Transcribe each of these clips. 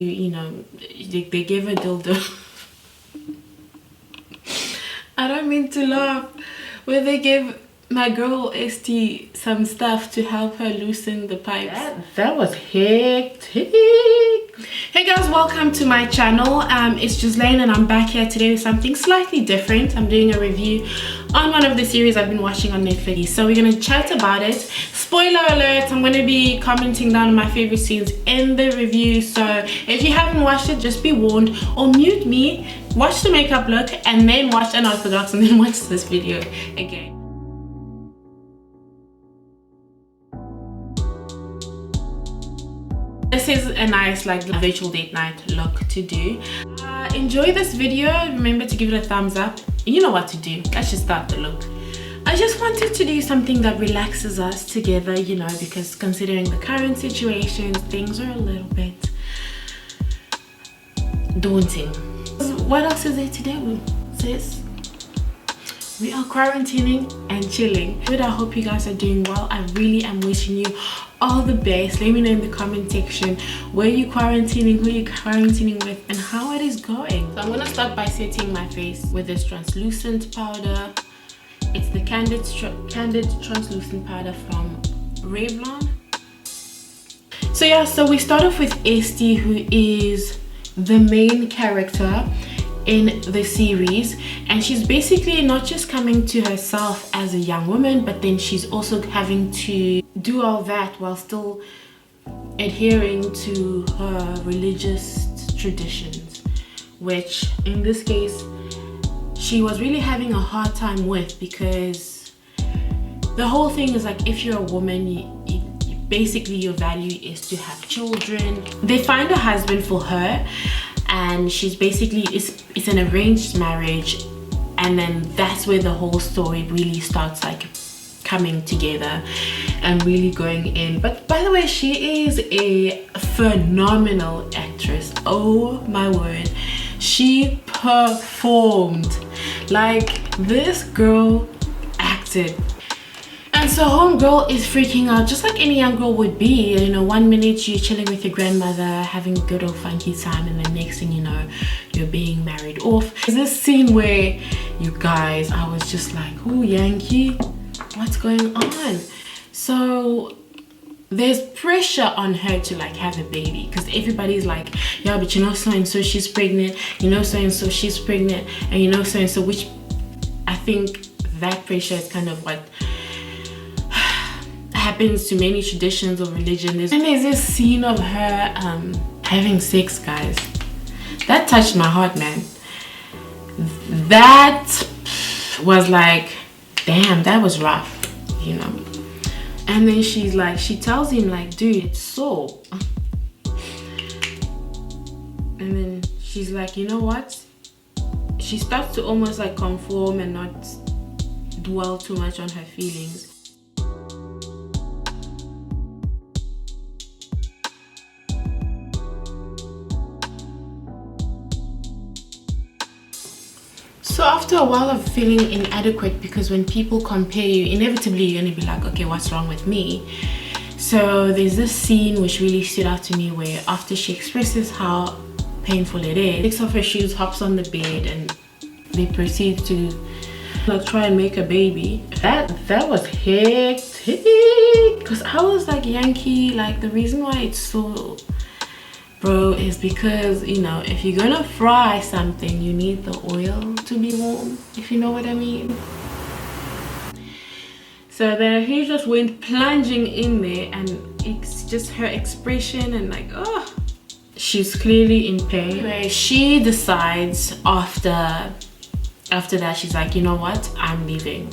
you know, they gave a dildo. I don't mean to laugh. Where they gave my girl ST some stuff to help her loosen the pipes. That was hectic. Hey guys, welcome to my channel. It's Gislaine and I'm back here today with something slightly different. I'm doing a review on one of the series I've been watching on Netflix. So we're gonna chat about it. Spoiler alert, I'm gonna be commenting down on my favorite scenes in the review. So if you haven't watched it, just be warned, or mute me, watch the makeup look, and then watch Unorthodox, and then watch this video again. This is a nice like virtual date night look to do. Enjoy this video. Remember to give it a thumbs up. You know what to do. Let's just start the look. I just wanted to do something that relaxes us together, you know, because considering the current situation, things are a little bit daunting. What else is there to do, sis? We are quarantining and chilling. Good, I hope you guys are doing well. I really am wishing you all the best. Let me know in the comment section where you quarantining, who you quarantining with, and how it is going. So I'm gonna start by setting my face with this translucent powder. It's the Candid translucent powder from Revlon. So yeah, so we start off with ST, who is the main character in the series, and she's basically not just coming to herself as a young woman, but then she's also having to do all that while still adhering to her religious traditions, which in this case she was really having a hard time with, because the whole thing is like, if you're a woman, basically your value is to have children. They find a husband for her, and she's basically, it's an arranged marriage, and then that's where the whole story really starts like coming together and really going in. But by the way, she is a phenomenal actress. Oh my word, she performed. Like, this girl acted. And so homegirl is freaking out, just like any young girl would be. You know, one minute you're chilling with your grandmother, having a good old funky time, and then next thing you know, you're being married off. There's this scene where, you guys, I was just like, oh, Yankee, what's going on? So there's pressure on her to like have a baby, because everybody's like, yeah, but you know so and so she's pregnant, you know so and so she's pregnant, and you know so and so, which I think that pressure is kind of what happens to many traditions of religion. And there's this scene of her having sex, guys. That touched my heart, man. That was like, damn, that was rough, you know. And then she's like, she tells him like, dude, it's so. And then she's like, you know what? She starts to almost like conform and not dwell too much on her feelings. So after a while of feeling inadequate, because when people compare you, inevitably you're gonna be like, okay, what's wrong with me? So there's this scene which really stood out to me, where after she expresses how painful it is, takes off her shoes, hops on the bed, and they proceed to like try and make a baby. That was hectic, because I was like, Yankee, like the reason why it's so, bro, is because, you know, if you're gonna fry something, you need the oil to be warm, if you know what I mean. So then he just went plunging in there, and it's just her expression and like, oh, she's clearly in pain. Anyway, she decides after that, she's like, you know what, I'm leaving.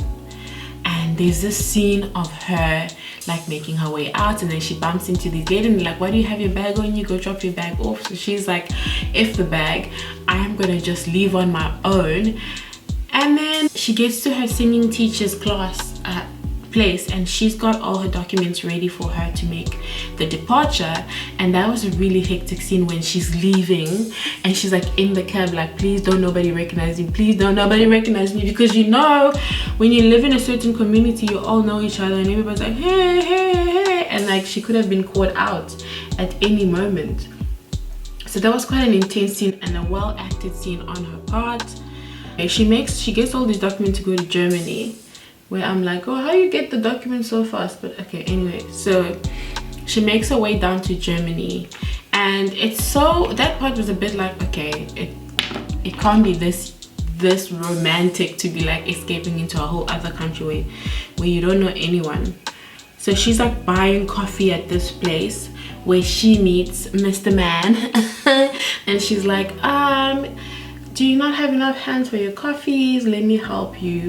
And there's this scene of her like making her way out, and then she bumps into the gate, and like, why do you have your bag on you? Go drop your bag off. So she's like, F the bag, I am gonna just leave on my own. And then she gets to her singing teacher's class place, and she's got all her documents ready for her to make the departure. And that was a really hectic scene when she's leaving, and she's like in the cab like, please don't nobody recognize me, please don't nobody recognize me, because you know when you live in a certain community, you all know each other, and everybody's like, hey, hey, hey, and like she could have been caught out at any moment. So that was quite an intense scene and a well acted scene on her part. She gets all these documents to go to Germany, where I'm like, oh, how you get the documents so fast? But okay, anyway, so she makes her way down to Germany, and it's so, that part was a bit like, okay, it can't be this romantic to be like escaping into a whole other country where you don't know anyone. So she's like buying coffee at this place where she meets Mr. Man and she's like, do you not have enough hands for your coffees? Let me help you.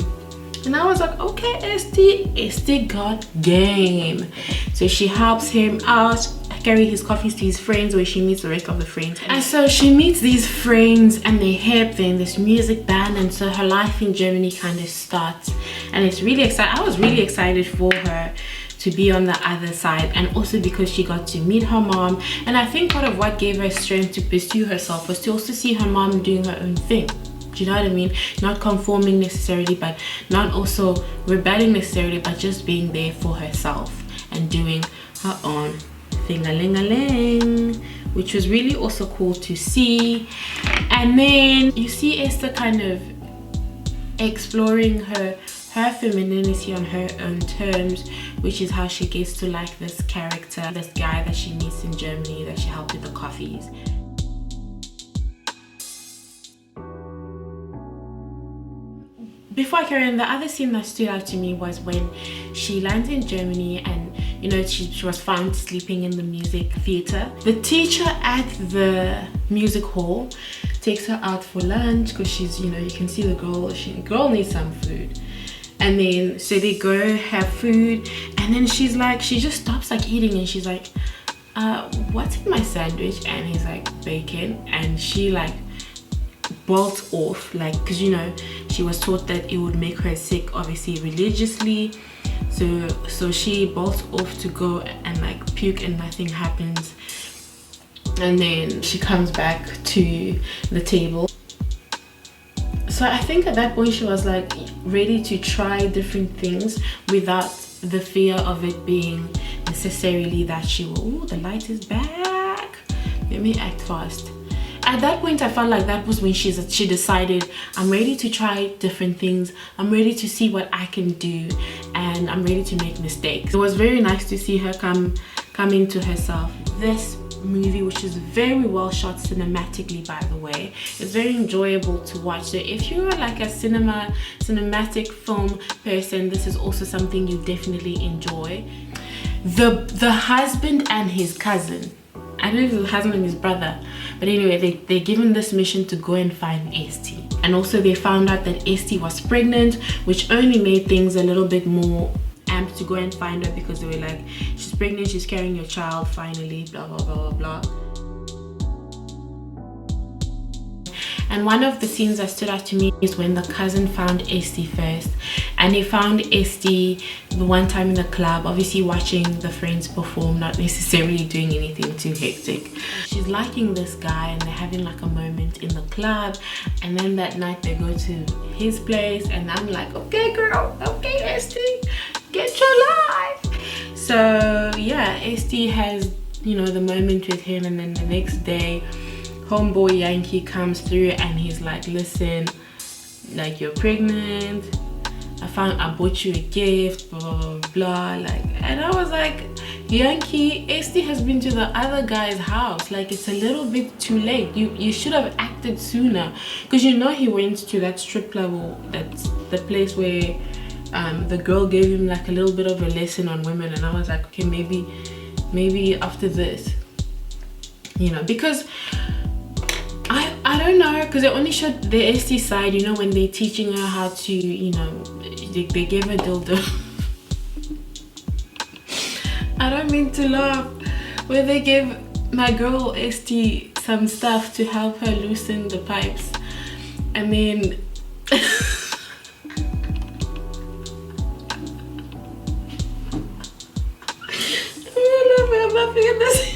And I was like, okay, Esty got game. So she helps him out, carry his coffees to his friends, where she meets the rest of the friends. And so she meets these friends and they have then this music band, and so her life in Germany kind of starts. And it's really exciting. I was really excited for her to be on the other side, and also because she got to meet her mom. And I think part of what gave her strength to pursue herself was to also see her mom doing her own thing. Do you know what I mean? Not conforming necessarily, but not also rebelling necessarily, but just being there for herself and doing her own thing-a-ling-a-ling, which was really also cool to see. And then you see Esther kind of exploring her femininity on her own terms, which is how she gets to like this character, this guy that she meets in Germany that she helped with the coffees. Before I carry on, the other scene that stood out to me was when she lands in Germany and, you know, she was found sleeping in the music theater. The teacher at the music hall takes her out for lunch because she's, you know, you can see the girl needs some food. And then so they go have food, and then she's like, she just stops like eating, and she's like, what's in my sandwich? And he's like, bacon. And she like bolts off, like, because you know she was taught that it would make her sick, obviously religiously, so she bolts off to go and like puke, and nothing happens. And then she comes back to the table. So I think at that point she was like ready to try different things without the fear of it being necessarily that she will, oh, the light is back, let me act fast. At that point I felt like that was when she decided, I'm ready to try different things, I'm ready to see what I can do, and I'm ready to make mistakes. It was very nice to see her come into herself. This movie, which is very well shot cinematically, by the way, it's very enjoyable to watch. So if you're like a cinematic film person, this is also something you definitely enjoy. The husband and his cousin, I don't know if it's the husband and his brother, but anyway, they're given this mission to go and find Esty. And also they found out that Esty was pregnant, which only made things a little bit more amped to go and find her, because they were like, she's pregnant, she's carrying your child, finally, blah blah blah blah blah. And one of the scenes that stood out to me is when the cousin found Esty first, and he found Esty the one time in the club, obviously watching the friends perform, not necessarily doing anything too hectic. She's liking this guy and they're having like a moment in the club, and then that night they go to his place, and I'm like, okay girl, okay Esty, get your life. So yeah, Esty has, you know, the moment with him, and then the next day homeboy Yankee comes through and he's like, listen, like, you're pregnant, I bought you a gift, blah blah blah blah, like. And I was like, Yankee, Esty has been to the other guy's house, like, it's a little bit too late. You should have acted sooner, because you know he went to that strip club, that's the place where the girl gave him like a little bit of a lesson on women. And I was like, okay, maybe after this, you know, because I don't know, because they only showed the Esty side, you know, when they're teaching her how to, you know, they gave her dildo. I don't mean to laugh, where they gave my girl Esty some stuff to help her loosen the pipes, and then I'm laughing at this.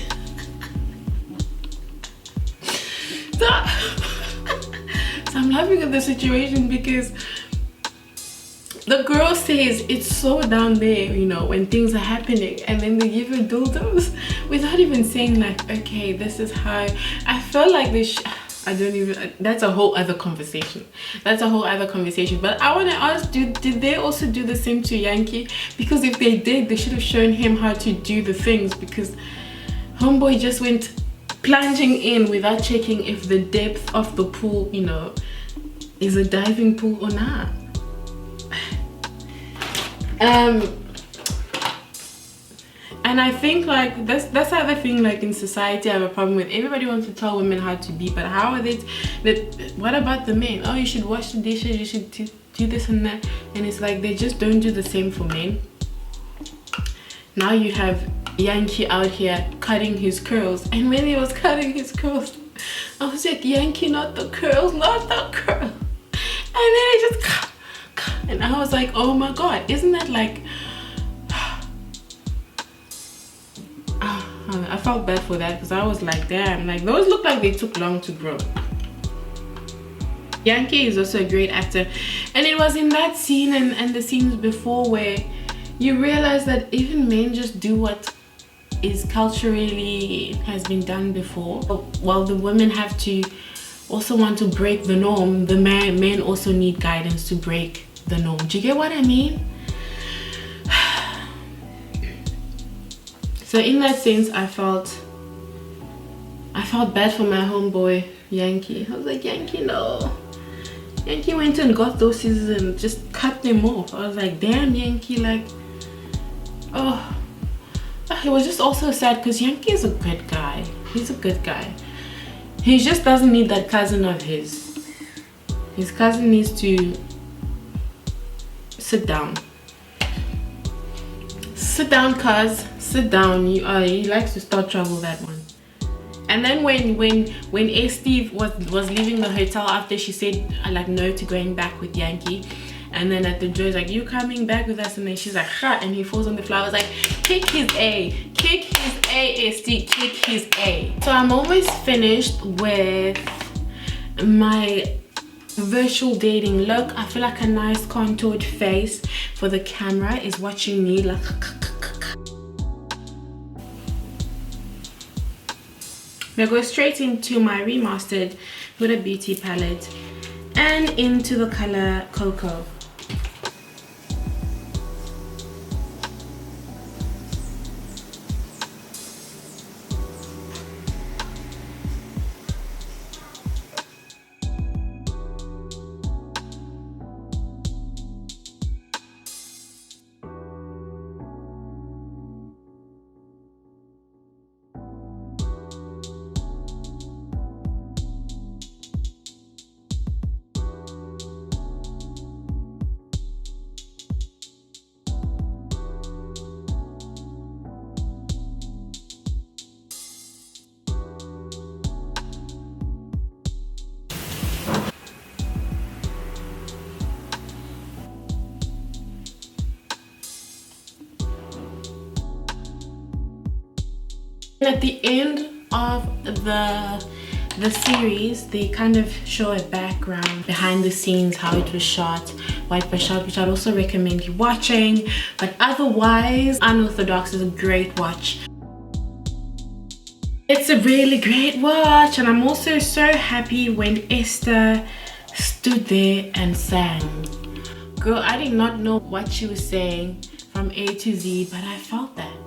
So I'm laughing at the situation because The girl says it's so down there, you know, when things are happening, and then they give her dildos without even saying like, okay, this is how. I felt like this. I don't even. That's a whole other conversation. That's a whole other conversation. But I want to ask, did they also do the same to Yankee? Because if they did, they should have shown him how to do the things. Because homeboy just went plunging in without checking if the depth of the pool, you know, is a diving pool or not. And I think like that's the other thing, like in society I have a problem with. Everybody wants to tell women how to be, but how are they what about the men? Oh, you should wash the dishes, you should do this and that. And it's like they just don't do the same for men. Now you have Yankee out here cutting his curls, and when he was cutting his curls, I was like, Yankee, not the curls, not the curl. And then I just and I was like, oh my god, isn't that like I felt bad for that, because I was like, damn, like those look like they took long to grow. Yankee is also a great actor, and it was in that scene and the scenes before where you realize that even men just do what is culturally has been done before, while the women have to also want to break the norm. The men also need guidance to break the norm. Do you get what I mean? So in that sense, I felt bad for my homeboy Yankee. I was like, Yankee, no. Yankee went and got those scissors and just cut them off. I was like, damn, Yankee, like, oh. It was just also sad because Yankee is a good guy. He's a good guy. He just doesn't need that cousin of his. His cousin needs to sit down. Sit down, cuz. Sit down. He likes to start trouble, that one. And then when A Steve was leaving the hotel after she said like no to going back with Yankee, and then at the Joe's like, you coming back with us? And then she's like, ha, and he falls on the floor. I was like, kick his A, A Steve, kick his A. So I'm almost finished with my virtual dating look. I feel like a nice contoured face for the camera is watching me like. Now go straight into my remastered Huda Beauty palette and into the color Cocoa. At the end of the series, they kind of show a background behind the scenes, how it was shot, why it was shot, which I'd also recommend you watching. But otherwise, Unorthodox is a great watch. It's a really great watch, and I'm also so happy when Esther stood there and sang. Girl, I did not know what she was saying from A to Z, but I felt that.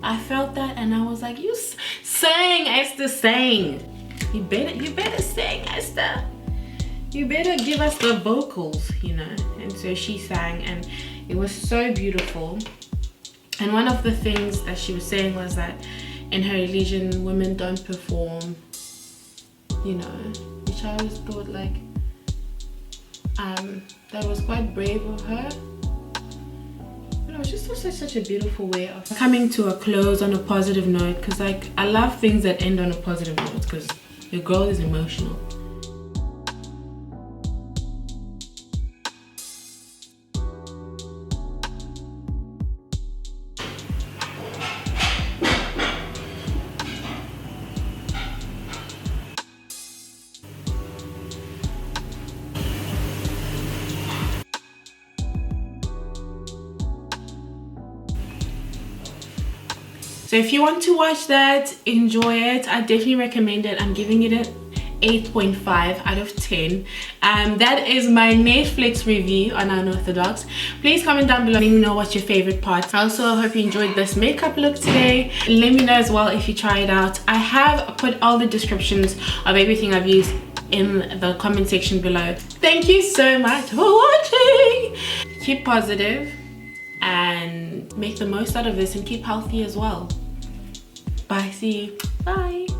I felt that, and I was like, you sang, Esther, sang. You better sing, Esther. You better give us the vocals, you know. And so she sang, and it was so beautiful. And one of the things that she was saying was that in her religion, women don't perform, you know, which I always thought like, that was quite brave of her. It was just also such a beautiful way of coming to a close on a positive note, because like I love things that end on a positive note, because your girl is emotional. So if you want to watch that, enjoy it. I definitely recommend it. I'm giving it an 8.5 out of 10. That is my Netflix review on Unorthodox. Please comment down below, let me know what's your favorite part. I also hope you enjoyed this makeup look today. Let me know as well if you try it out. I have put all the descriptions of everything I've used in the comment section below. Thank you so much for watching. Keep positive and make the most out of this, and keep healthy as well. Bye, see you. Bye.